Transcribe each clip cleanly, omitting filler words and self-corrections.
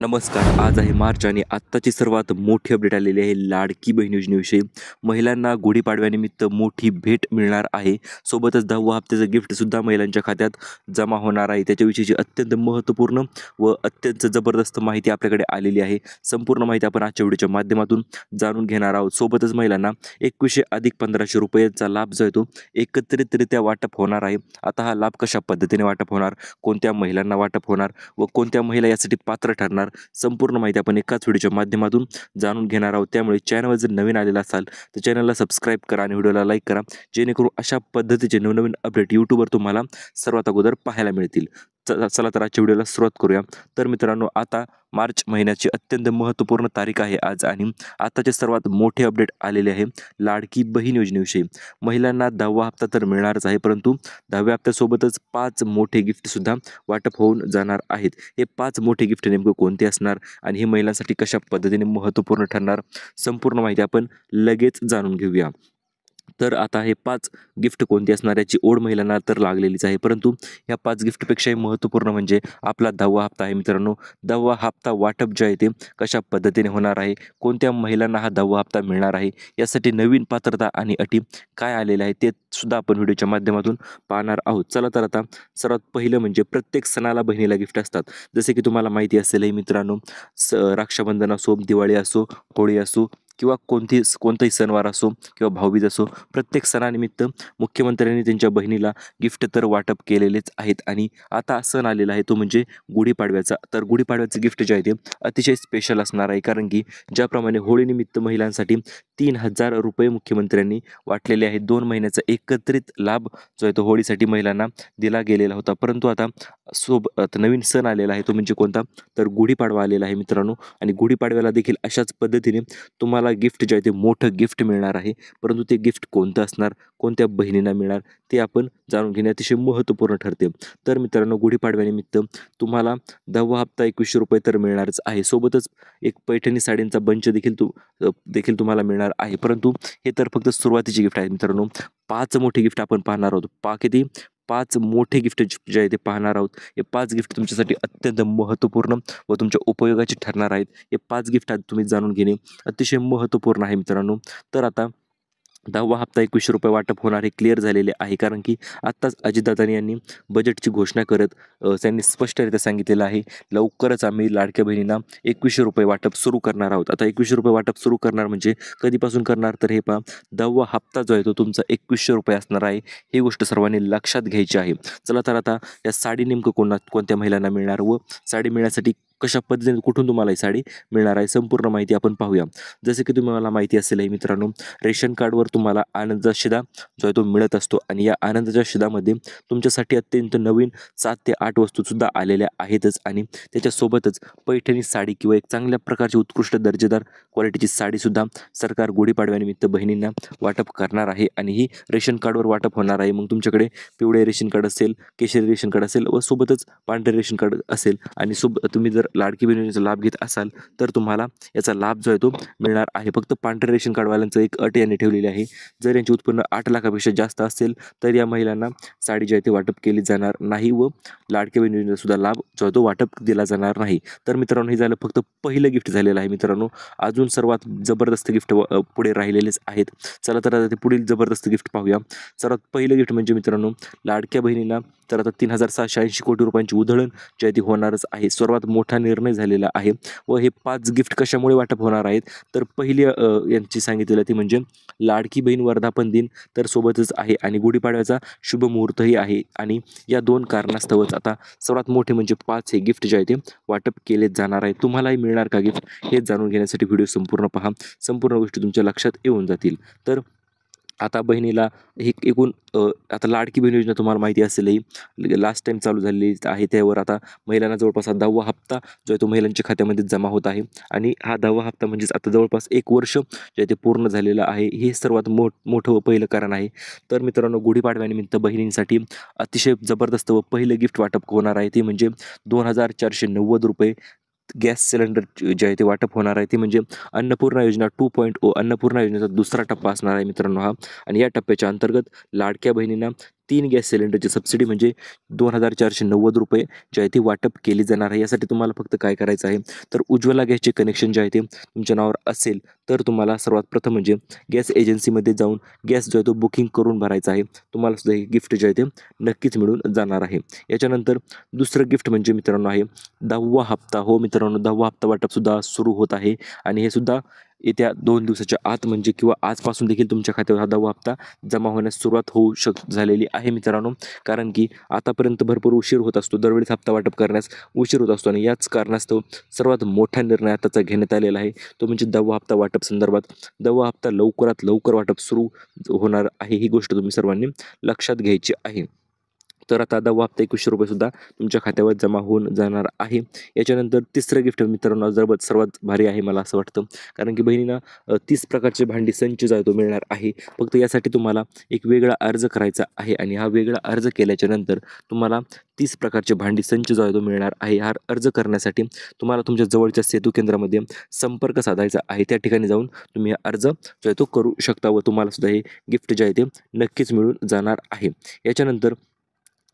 नमस्कार. आज आहे मार्च आणि आत्ताची सर्वात मोठी अपडेट आलेली आहे लाडकी बहीण योजनेविषयी. महिलांना गुढीपाडव्यानिमित्त मोठी भेट मिळणार आहे. सोबतच 10व्या हप्त्याचं गिफ्टसुद्धा महिलांच्या खात्यात जमा होणार आहे. त्याच्याविषयीची अत्यंत महत्त्वपूर्ण व अत्यंत जबरदस्त माहिती आपल्याकडे आलेली आहे. संपूर्ण माहिती आपण आजच्या व्हिडिओच्या माध्यमातून जाणून घेणार आहोत. सोबतच महिलांना 2100 अधिक 1500 रुपयांचा लाभ जो आहे तो एकत्रितरित्या वाटप होणार आहे. आता हा लाभ कशा पद्धतीने वाटप होणार, कोणत्या महिलांना वाटप होणार व कोणत्या महिला यासाठी पात्र ठरणार, संपूर्ण माहिती आपण एकाच व्हिडिओच्या माध्यमातून जाणून घेणार आहोत. त्यामुळे चॅनलवर जर नवीन आलेला असाल तर चॅनलला सबस्क्राईब करा आणि व्हिडिओला लाईक करा, जेणेकरून अशा पद्धतीचे नवनवीन अपडेट यूट्यूबवर तुम्हाला सर्वात अगोदर पाहायला मिळतील. चला तर आजच्या व्हिडिओला सुरुवात करूया. तर मित्रांनो, आता मार्च महिन्याची अत्यंत महत्त्वपूर्ण तारीख आहे आज आणि आताचे सर्वात मोठे अपडेट आलेले आहे लाडकी बहीण योजनेविषयी. महिलांना 10वा हप्ता तर मिळणारच आहे, परंतु 10व्या हप्त्यासोबतच 5 मोठे गिफ्टसुद्धा वाटप होऊन जाणार आहेत. हे 5 मोठे गिफ्ट नेमकं कोणते असणार आणि हे महिलांसाठी कशा पद्धतीने महत्त्वपूर्ण ठरणार, संपूर्ण माहिती आपण लगेच जाणून घेऊया. तर आता हे 5 गिफ्ट कोणती असणार याची ओढ महिलांना तर लागलेलीच आहे, परंतु ह्या 5 गिफ्टपेक्षाही महत्त्वपूर्ण म्हणजे आपला 10वा हप्ता आहे मित्रांनो. 10वा हप्ता वाटप जे आहे ते कशा पद्धतीने होणार आहे, कोणत्या महिलांना हा 10वा हप्ता मिळणार आहे, यासाठी नवीन पात्रता आणि अटी काय आलेल्या आहेत ते सुद्धा आपण व्हिडिओच्या माध्यमातून पाहणार आहोत. चला तर आता सर्वात पहिलं म्हणजे प्रत्येक सणाला बहिणीला गिफ्ट असतात. जसे की तुम्हाला माहिती असेल हे मित्रांनो, रक्षाबंधन असो, दिवाळी असो, होळी असो किंवा कोणताही सणवार असो किंवा भाऊबीज असो, प्रत्येक सणानिमित्त मुख्यमंत्र्यांनी त्यांच्या बहिणीला गिफ्ट तर वाटप केलेलेच आहेत. आणि आता सण आलेला आहे तो म्हणजे गुढीपाडव्याचा. तर गुढीपाडव्याचं गिफ्ट जे आहे ते अतिशय स्पेशल असणार आहे, कारण की ज्याप्रमाणे होळीनिमित्त महिलांसाठी 3000 रुपये मुख्यमंत्र्यांनी वाटलेले आहेत. 2 महिन्याचा एकत्रित लाभ जो आहे तो होळीसाठी महिलांना दिला गेलेला होता. परंतु आता सोबत नवीन सण आलेला आहे तो म्हणजे कोणता, तर गुढीपाडवा आलेला आहे मित्रांनो. आणि गुढीपाडव्याला देखील अशाच पद्धतीने तुम्हाला गिफ्ट जे आहे ते मोठं गिफ्ट मिळणार आहे. परंतु ते गिफ्ट कोणतं असणार, कोणत्या बहिणींना मिळणार ते आपण जाणून घेणे अतिशय महत्त्वपूर्ण ठरते. तर मित्रांनो, गुढीपाडव्यानिमित्त तुम्हाला 10वा हप्ता 2100 रुपये तर मिळणारच आहे. सोबतच एक पैठणी साडींचा बंच देखील तुम्हाला मिळणार आहे. परंतु हे तर फक्त सुरुवातीचे गिफ्ट आहेत मित्रांनो. 5 मोठे गिफ्ट आपण पाहणार आहोत. किती 5 मोठे गिफ्ट जे आहे ते पाहणार आहोत. हे 5 गिफ्ट तुमच्यासाठी अत्यंत महत्त्वपूर्ण व तुमच्या उपयोगाचे ठरणार आहेत. हे 5 गिफ्ट आज तुम्ही जाणून घेणे अतिशय महत्त्वपूर्ण आहे मित्रांनो. तर आता 10वा हप्ता 2100 रुपये वाटप होणार हे क्लिअर झालेले आहे, कारण की आत्ताच अजितदादांनी यांनी बजेटची घोषणा करत त्यांनी स्पष्टरित्या सांगितलेलं आहे, लवकरच आम्ही लाडक्या बहिणींना 2100 रुपये वाटप सुरू करणार आहोत. आता 2100 रुपये वाटप सुरू करणार म्हणजे कधीपासून करणार, तर हे पहा, 10वा हप्ता जो आहे तो तुमचा 2100 रुपये असणार आहे. ही गोष्ट सर्वांनी लक्षात घ्यायची आहे. चला तर आता या साडी नेमकं कोणत्या महिलांना मिळणार व साडी मिळण्यासाठी कशा पद्धतीने कुठून तुम्हाला ही साडी मिळणार आहे, संपूर्ण माहिती आपण पाहूया. जसे की तुम्हाला माहिती असेल आहे मित्रांनो, रेशन कार्डवर तुम्हाला आनंदाचा शिधा जो आहे तो मिळत असतो आणि या आनंदाच्या शिधामध्ये तुमच्यासाठी अत्यंत नवीन 7 ते 8 वस्तूसुद्धा आलेल्या आहेतच. आणि त्याच्यासोबतच पैठणी साडी किंवा एक चांगल्या प्रकारची उत्कृष्ट दर्जेदार क्वालिटीची साडीसुद्धा सरकार गुढीपाडव्यानिमित्त बहिणींना वाटप करणार आहे आणि ही रेशन कार्डवर वाटप होणार आहे. मग तुमच्याकडे पिवळे रेशन कार्ड असेल, केशरी रेशन कार्ड असेल व सोबतच पांढरे रेशन कार्ड असेल आणि तुम्ही जर लाडकी बहीण योजनेचा लाभ घेत असाल तर तुम्हाला याचा लाभ जो आहे तो मिळणार आहे. फक्त पांढरे रेशन कार्डवाल्यांचं एक अट यांनी ठेवलेली आहे, जर यांचे उत्पन्न 8 लाखापेक्षा जास्त असेल तर या महिलांना साडी जी आहे ती वाटप केली जाणार नाही व लाडकी बहीण योजनेचा सुद्धा लाभ जो आहे तो वाटप दिला जाणार नाही. तर मित्रांनो, हे झालं फक्त पहिलं गिफ्ट झालेलं आहे मित्रांनो. अजून सर्वात जबरदस्त गिफ्ट पुढे राहिलेलेच आहेत. चला तर आता ते पुढील जबरदस्त गिफ्ट पाहूया. सर्वात पहिलं गिफ्ट म्हणजे मित्रांनो, लाडक्या बहिणींना तर आता 3780 कोटी रुपयांची उधळण जी आहे ती होणारच आहे. सर्वात मोठा निर्णय झालेला आहे व हे 5 गिफ्ट कशामुळे वाटप होणार आहेत, तर पहिली यांची सांगितलेलं ती म्हणजे लाडकी बहीण वर्धापन दिन तर सोबतच आहे आणि गुढीपाडव्याचा शुभ मुहूर्तही आहे. आणि या 2 कारणास्तवच आता सर्वात मोठे म्हणजे 5 हे गिफ्ट जे आहे ते वाटप केले जाणार आहे. तुम्हालाही मिळणार का गिफ्ट हे जाणून घेण्यासाठी व्हिडिओ संपूर्ण पहा. संपूर्ण गोष्टी तुमच्या लक्षात येऊन जातील. तर आता बहिणीला हे एकूण आता लाडकी बहीण योजना तुम्हाला माहिती असेल लास्ट टाईम चालू झालेली आहे. त्यावर आता महिलांना जवळपास 10वा हप्ता जो आहे तो महिलांच्या खात्यामध्ये जमा होत आहे आणि हा 10वा हप्ता म्हणजेच आता जवळपास 1 वर्ष जे आहे ते पूर्ण झालेलं आहे. हे सर्वात मोठं व पहिलं कारण आहे. तर मित्रांनो, गुढीपाडव्यानिमित्त बहिणींसाठी अतिशय जबरदस्त व पहिलं गिफ्ट वाटप होणार आहे ते म्हणजे 2490 रुपये गॅस सिलेंडर जे आहे ते वाटप होणार आहे. ते म्हणजे अन्नपूर्णा योजना 2.0 अन्नपूर्णा योजनेचा दुसरा टप्पा असणार आहे मित्रांनो हा. आणि या टप्प्याच्या अंतर्गत लाडक्या बहिणींना 3 गॅस सिलेंडरची सबसिडी म्हणजे ₹2490 जे आहे ते वाटप केली जाणार आहे. यासाठी तुम्हाला फक्त काय करायचं आहे, तर उज्ज्वला गॅसचे कनेक्शन जे आहे ते तुमच्या नावावर असेल तर तुम्हाला सर्वात प्रथम म्हणजे गॅस एजन्सीमध्ये जाऊन गॅस जो आहे तो बुकिंग करून भरायचा आहे. तुम्हाला सुद्धा हे गिफ्ट जे आहे ते नक्कीच मिळून जाणार आहे. याच्यानंतर दुसरं गिफ्ट म्हणजे मित्रांनो आहे 10वा हप्ता. हो मित्रांनो, 10वा हप्ता वाटपसुद्धा सुरू होत आहे आणि हे सुद्धा येत्या 2 दिवसाच्या आत म्हणजे किंवा आजपासून देखील तुमच्या खात्यावर हा 10वा हप्ता जमा होण्यास सुरुवात होऊ झालेली आहे मित्रांनो. कारण की आतापर्यंत भरपूर उशीर होत असतो, दरवेळेस हप्ता वाटप करण्यास उशीर होत असतो आणि याच कारणास्तव सर्वात मोठा निर्णय आताचा घेण्यात आलेला आहे, तो म्हणजे 10वा हप्ता वाटप संदर्भात. 10वा हप्ता लवकरात लवकर वाटप सुरू होणार आहे, ही गोष्ट तुम्ही सर्वांनी लक्षात घ्यायची आहे. तर आता 10वा हप्ता ₹21 सुद्धा तुमच्या खात्यावर जमा होऊन जाणार आहे. याच्यानंतर तिसरं गिफ्ट मित्रांनो सर्वात भारी आहे मला असं वाटतं. कारण की बहिणींना 30 प्रकारचे भांडी संच जो आहे तो मिळणार आहे. फक्त यासाठी तुम्हाला एक वेगळा अर्ज करायचा आहे आणि हा वेगळा अर्ज केल्याच्या नंतर तुम्हाला 30 प्रकारचे भांडी संच जो आहे तो मिळणार आहे. हा अर्ज करण्यासाठी तुम्हाला तुमच्या जवळच्या सेतू केंद्रामध्ये संपर्क साधायचा आहे. त्या ठिकाणी जाऊन तुम्ही हा अर्ज जो आहे तो करू शकता व तुम्हाला सुद्धा हे गिफ्ट जे आहे ते नक्कीच मिळून जाणार आहे. याच्यानंतर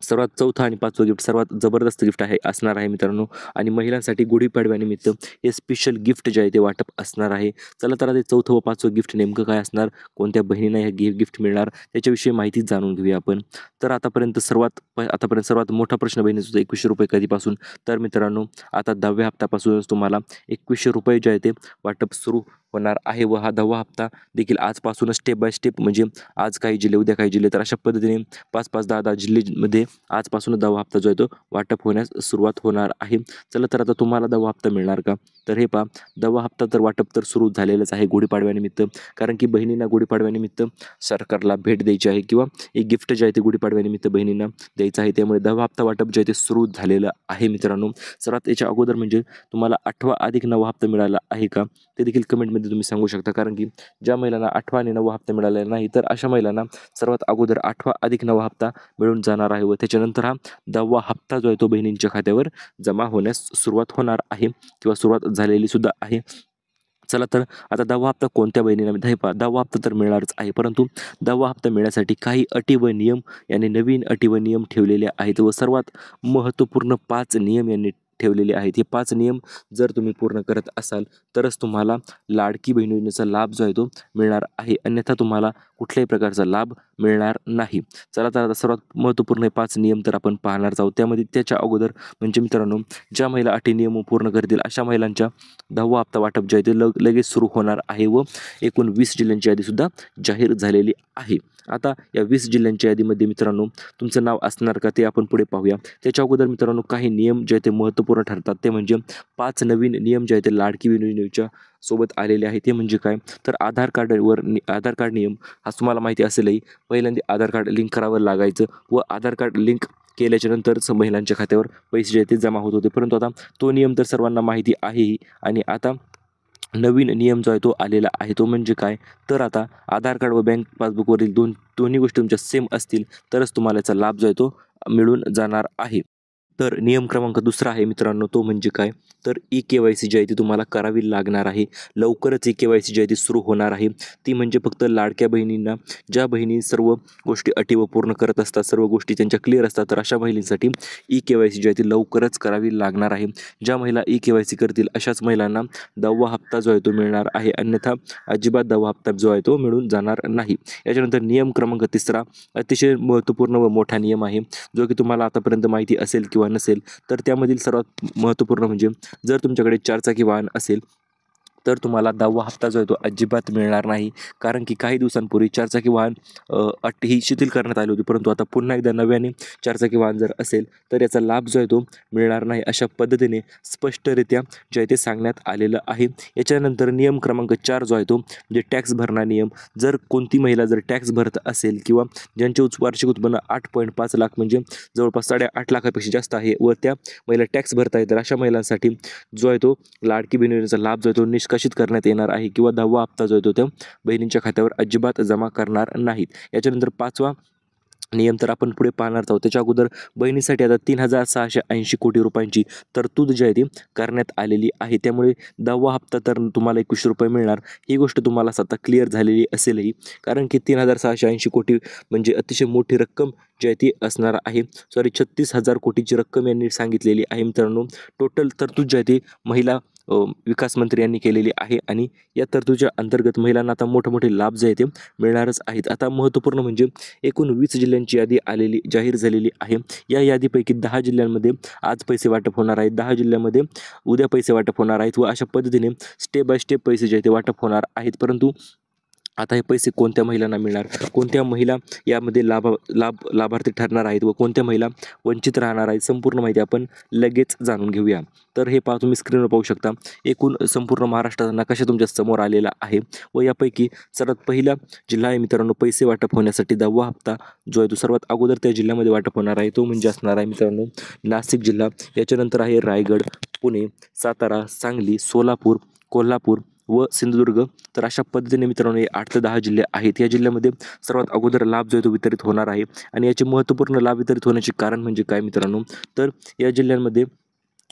सर्वात चौथं आणि 5वं गिफ्ट सर्वात जबरदस्त गिफ्ट असणार आहे मित्रांनो आणि महिलांसाठी गुढीपाडव्यानिमित्त हे स्पेशल गिफ्ट जे आहे ते वाटप असणार आहे. चला तर ते 4थं व 5वं गिफ्ट नेमकं काय असणार, कोणत्या बहिणींना हे गिफ्ट मिळणार त्याच्याविषयी माहिती जाणून घेऊया आपण. तर आतापर्यंत सर्वात मोठा प्रश्न बहिणीचा होता ₹21 कधीपासून. तर मित्रांनो आता 10व्या हप्त्यापासूनच तुम्हाला ₹21 जे आहे ते वाटप सुरू होणार आहे व हा 10वा हप्ता देखील आजपासूनच स्टेप बाय स्टेप म्हणजे आज काही जिल्हे उद्या काही जिल्हे, तर अशा पद्धतीने 5-5, 10-10 जिल्ह्यामध्ये आजपासून 10वा हप्ता जो आहे तो वाटप होण्यास सुरुवात होणार आहे. चला तर आता तुम्हाला 10वा हप्ता मिळणार का? तर हे पहा, 10वा हप्ता तर वाटप तर सुरू झालेलंच आहे गुढीपाडव्यानिमित्त. कारण की बहिणींना गुढीपाडव्यानिमित्त सरकारला भेट द्यायची आहे किंवा एक गिफ्ट जे आहे ते गुढीपाडव्यानिमित्त बहिणींना द्यायचं आहे. त्यामुळे 10वा हप्ता वाटप जे आहे ते सुरू झालेलं आहे मित्रांनो. सर्वात याच्या अगोदर म्हणजे तुम्हाला 8वा अधिक 9वा हप्ता मिळाला आहे का? ते देखील कमेंटमध्ये तुम्ही सांगू शकता. कारण की ज्या महिलांना 8वा आणि 9वा हप्ता मिळालेला नाही तर अशा महिलांना सर्वात अगोदर 8वा अधिक 9वा हप्ता मिळून जाणार आहे व त्याच्यानंतर हा 10वा हप्ता जो आहे तो बहिणींच्या खात्यावर जमा होण्यास सुरुवात होणार आहे किंवा सुरुवात झालेली सुद्धा आहे. चला तर आता 10वा हप्ता कोणत्या बहिणींना 10वा हप्ता तर मिळणारच आहे, परंतु 10वा हप्ता मिळण्यासाठी काही अटी व नियम यांनी नवीन अटी व नियम ठेवलेले आहेत व सर्वात महत्त्वपूर्ण 5 नियम यांनी ठेवलेले आहेत. हे 5 नियम जर तुम्ही पूर्ण करत असाल तरच तुम्हाला लाडकी बहीण योजनेचा लाभ जो आहे तो मिळणार आहे, अन्यथा तुम्हाला कुठल्याही प्रकारचा लाभ मिळणार नाही. चला तर आता सर्वात महत्त्वपूर्ण 5 नियम तर आपण पाहणार आहोत. त्यामध्ये त्याच्या अगोदर म्हणजे मित्रांनो, ज्या महिला अटी नियम पूर्ण करतील अशा महिलांच्या 10वा हप्ता वाटप जे आहे ते लगेच सुरू होणार आहे व एकूण 20 जिल्ह्यांची यादीसुद्धा जाहीर झालेली आहे. आता या 20 जिल्ह्यांच्या यादीमध्ये मित्रांनो तुमचं नाव असणार का ते आपण पुढे पाहूया. त्याच्या अगोदर मित्रांनो काही नियम जे आहेत ते महत्त्वपूर्ण ठरतात. ते म्हणजे 5 नवीन नियम जे आहेत ते लाडकी बहीण योजनेच्या सोबत आलेले आहे. ते म्हणजे काय, तर आधार कार्ड नियम हा तुम्हाला माहिती असेलही. पहिल्यांदा आधार कार्ड लिंक करावं लागायचं व आधार कार्ड लिंक केल्याच्या नंतरच महिलांच्या खात्यावर पैसे जे आहेत ते जमा होत होते, परंतु आता तो नियम तर सर्वांना माहिती आहेही आणि आता नवीन नियम जो आहे तो आलेला आहे. तो म्हणजे काय, तर आता आधार कार्ड व बँक पासबुकवरील दोन्ही गोष्टी तुमच्या सेम असतील तरच तुम्हाला याचा लाभ जो आहे तो मिळून जाणार आहे. तर नियम क्रमांक दुसरा आहे मित्रांनो, तो म्हणजे काय, तर ई-के-वाय-सी जी आहे ती तुम्हाला करावी लागणार आहे. लवकरच ई-के-वाय-सी जी आहे ती सुरू होणार आहे. ती म्हणजे फक्त लाडक्या बहिणींना, ज्या बहिणी सर्व गोष्टी अटी व पूर्ण करत असतात, सर्व गोष्टी त्यांच्या क्लिअर असतात, तर अशा महिलांसाठी ई-के-वाय-सी जी आहे ती लवकरच करावी लागणार आहे. ज्या महिला ई-के-वाय-सी करतील अशाच महिलांना 10वा हप्ता जो आहे तो मिळणार आहे, अन्यथा अजिबात 10वा हप्ता जो आहे तो मिळून जाणार नाही. याच्यानंतर नियम क्रमांक तिसरा अतिशय महत्त्वपूर्ण व मोठा नियम आहे, जो की तुम्हाला आतापर्यंत माहिती असेल किंवा नसेल. तर त्यामधील सर्वात महत्त्वपूर्ण म्हणजे जर तुमच्याकडे 4 चाकी वाहन असेल तर तुम्हाला 10वा हप्ता जो आहे तो अजिबात मिळणार नाही. कारण की काही दिवसांपूर्वी 4 चाकी वाहन अट ही शिथिल करण्यात आली होती, परंतु आता पुन्हा एकदा नव्याने 4 चाकी वाहन जर असेल तर याचा लाभ जो आहे तो मिळणार नाही, अशा पद्धतीने स्पष्टरित्या जे आहे ते सांगण्यात आलेलं आहे. याच्यानंतर नियम क्रमांक 4 जो आहे तो म्हणजे टॅक्स भरणार नियम. जर कोणती महिला जर टॅक्स भरत असेल किंवा ज्यांचे वार्षिक उत्पन्न 8.5 लाख म्हणजे जवळपास 8.5 लाखापेक्षा जास्त आहे व त्या महिला टॅक्स भरत आहेत, तर अशा महिलांसाठी जो आहे तो लाडकी बहीण योजनेचा लाभ जो आहे तो निष्कासित करण्यात येणार आहे किंवा 10वा हप्ता जो आहे तो त्या बहिणींच्या खात्यावर अजिबात जमा करणार नाहीत. याच्यानंतर 5वा नियम तर आपण पुढे पाहणार आहोत. त्याच्या अगोदर बहिणीसाठी आता 3,680 कोटी रुपयांची तरतूद जी आहे ती करण्यात आलेली आहे. त्यामुळे 10वा हप्ता तर तुम्हाला ₹21 मिळणार. ही गोष्ट तुम्हाला आता क्लिअर झालेली असेलही, कारण की 3,680 कोटी म्हणजे अतिशय मोठी रक्कम जी आहे ती असणार आहे. 36,000 कोटीची रक्कम यांनी सांगितलेली आहे मित्रांनो. टोटल तरतूद जी आहे ती महिला विकास मंत्री यांनी केलेली आहे आणि या तरतुदीच्या अंतर्गत महिलांना आता मोठे लाभ जे आहे ते मिळणारच आहेत. आता महत्त्वपूर्ण म्हणजे एकूण 20 जिल्ह्यांची यादी जाहीर झालेली आहे. या यादीपैकी 10 जिल्ह्यांमध्ये आज पैसे वाटप होणार आहेत, 10 जिल्ह्यांमध्ये उद्या पैसे वाटप होणार आहेत व अशा पद्धतीने स्टेप बाय स्टेप पैसे जे आहेत ते वाटप होणार आहेत. परंतु आता हे पैसे कोणत्या महिलांना मिळणार, कोणत्या महिला यामध्ये लाभार्थी ठरणार आहेत व कोणत्या महिला वंचित राहणार आहेत, संपूर्ण माहिती आपण लगेच जाणून घेऊया. तर हे पहा, तुम्ही स्क्रीनवर पाहू शकता. एकूण संपूर्ण महाराष्ट्राचा नकाशा तुमच्या समोर आलेला आहे व यापैकी सर्वात पहिला जिल्हा आहे मित्रांनो पैसे वाटप होण्यासाठी 10वा हप्ता जो आहे तो सर्वात अगोदर त्या जिल्ह्यामध्ये वाटप होणार आहे. तो म्हणजे असणार आहे मित्रांनो नाशिक जिल्हा. याच्यानंतर आहे रायगड, पुणे, सातारा, सांगली, सोलापूर, कोल्हापूर व सिंधुदुर्ग. तर अशा पद्धतीने मित्रांनो हे 8 ते 10 जिल्हे आहेत. या जिल्ह्यामध्ये सर्वात अगोदर लाभ जो आहे तो वितरित होणार आहे आणि याचे महत्त्वपूर्ण लाभ वितरित होण्याचे कारण म्हणजे काय मित्रांनो, तर या जिल्ह्यांमध्ये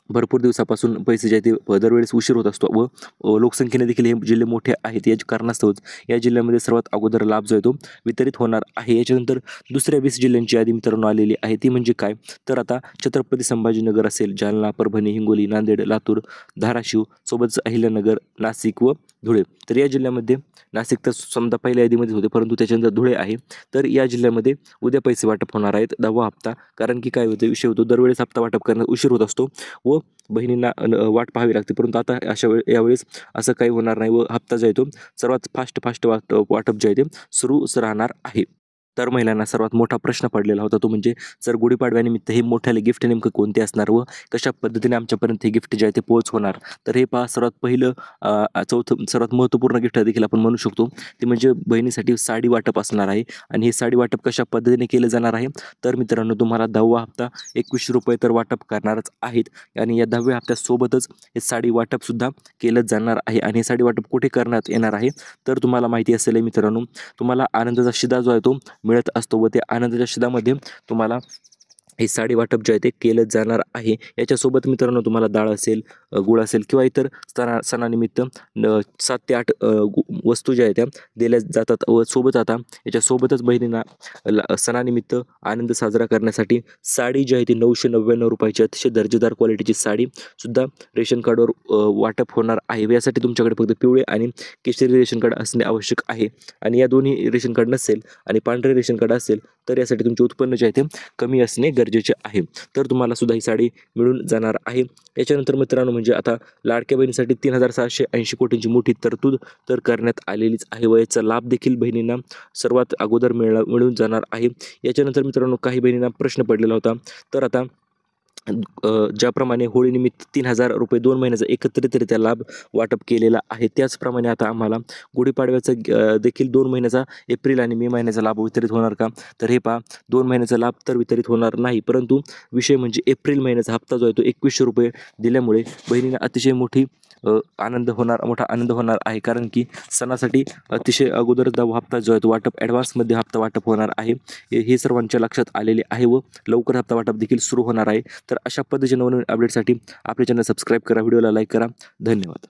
भरपूर दिवसापासून पैसे जे आहेत ते दरवेळेस उशीर होत असतो व लोकसंख्येने देखील हे जिल्हे मोठे आहेत. याच्या कारणास्तवच या जिल्ह्यामध्ये सर्वात अगोदर लाभ जो आहे तो वितरित होणार आहे. याच्यानंतर दुसऱ्या 20 जिल्ह्यांची यादी मित्रांनो आलेली आहे. ती म्हणजे काय, तर आता छत्रपती संभाजीनगर असेल, जालना, परभणी, हिंगोली, नांदेड, लातूर, धाराशिव, सोबतच अहिल्यानगर, नाशिक व धुळे. तर या जिल्ह्यामध्ये नाशिक तर समजा पहिल्या यादीमध्ये होते, परंतु त्याच्यानंतर धुळे आहे. तर या जिल्ह्यामध्ये उद्या पैसे वाटप होणार आहेत 10वा हप्ता. कारण की काय होतं, विषय होतो दरवेळेस हप्ता वाटप करण्यात उशीर होत असतो व बहिणींना वाट पाहावी लागते. परंतु आता यावेळेस असं काही होणार नाही व हप्ता जो आहे तो सर्वात फास्ट वाटप जे आहे ते सुरूच राहणार आहे. तर महिलांना सर्वात मोठा प्रश्न पडलेला होता, तो म्हणजे सर गुढीपाडव्यानिमित्त हे मोठ्याले गिफ्ट नेमकं कोणते असणार व कशा पद्धतीने आमच्यापर्यंत हे गिफ्ट जे आहे ते पोहोचवणार. तर हे पहा, सर्वात पहिलं चौथं सर्वात महत्त्वपूर्ण गिफ्ट देखील आपण म्हणू शकतो, ते म्हणजे बहिणीसाठी साडी वाटप असणार आहे. आणि हे साडी वाटप कशा पद्धतीने केलं जाणार आहे, तर मित्रांनो तुम्हाला 10वा हप्ता ₹21 तर वाटप करणारच आहेत आणि या 10व्या हप्त्यासोबतच हे साडी वाटपसुद्धा केलं जाणार आहे. आणि हे साडी वाटप कुठे करण्यात येणार आहे, तर तुम्हाला माहिती असेल मित्रांनो, तुम्हाला आनंदाचा शिधा जो आहे तो मिळत असतो व त्या आनंदाच्या शिधामध्ये तुम्हाला हे साडी वाटप जे आहे ते केलं जाणार आहे. याच्यासोबत मित्रांनो तुम्हाला डाळ असेल, गूळ असेल किंवा इतर सणानिमित्त 7 ते 8 वस्तू ज्या आहेत त्या दिल्या जातात व सोबत आता याच्यासोबतच बहिणींना सणानिमित्त आनंद साजरा करण्यासाठी साडी जी आहे ती ₹999ची अतिशय दर्जेदार क्वालिटीची साडीसुद्धा रेशन कार्डवर वाटप होणार आहे. यासाठी तुमच्याकडे फक्त पिवळे आणि केशरी रेशन कार्ड असणे आवश्यक आहे. आणि या दोन्ही रेशन कार्ड नसेल आणि पांढरे रेशन कार्ड असेल तर यासाठी तुमचे उत्पन्न जे आहे ते कमी असणे गरजेचे आहे. तर तुम्हाला सुद्धा ही साडी मिळून जाणार आहे. याच्यानंतर मित्रांनो म्हणजे आता लाडक्या बहिणीसाठी 3,680 कोटींची मोठी तरतूद तर करण्यात आलेलीच आहे व याचा लाभ देखील बहिणींना सर्वात अगोदर मिळून जाणार आहे. याच्यानंतर मित्रांनो काही बहिणींना प्रश्न पडलेला होता, तर आता ज्याप्रमाणे होळीनिमित्त ₹3,000 2 महिन्याचा एकत्रितरित्या लाभ वाटप केलेला आहे, त्याचप्रमाणे आता आम्हाला गुढीपाडव्याचा देखील 2 महिन्याचा एप्रिल आणि मे महिन्याचा लाभ वितरित होणार का, तर हे पहा 2 महिन्याचा लाभ तर वितरित होणार नाही. परंतु विषय म्हणजे एप्रिल महिन्याचा हप्ता जो आहे तो ₹21 दिल्यामुळे बहिणींना अतिशय मोठा आनंद होणार आहे. कारण की सणासाठी अतिशय अगोदर हप्ता जो आहे तो वाटप ॲडव्हान्समध्ये हप्ता वाटप होणार आहे. हे सर्वांच्या लक्षात आलेले आहे व लवकर हप्ता वाटप देखील सुरू होणार आहे. तर अशा पद्धतीने नवीन अपडेटसाठी आपले चॅनल सबस्क्राईब करा, व्हिडिओला लाईक करा. धन्यवाद.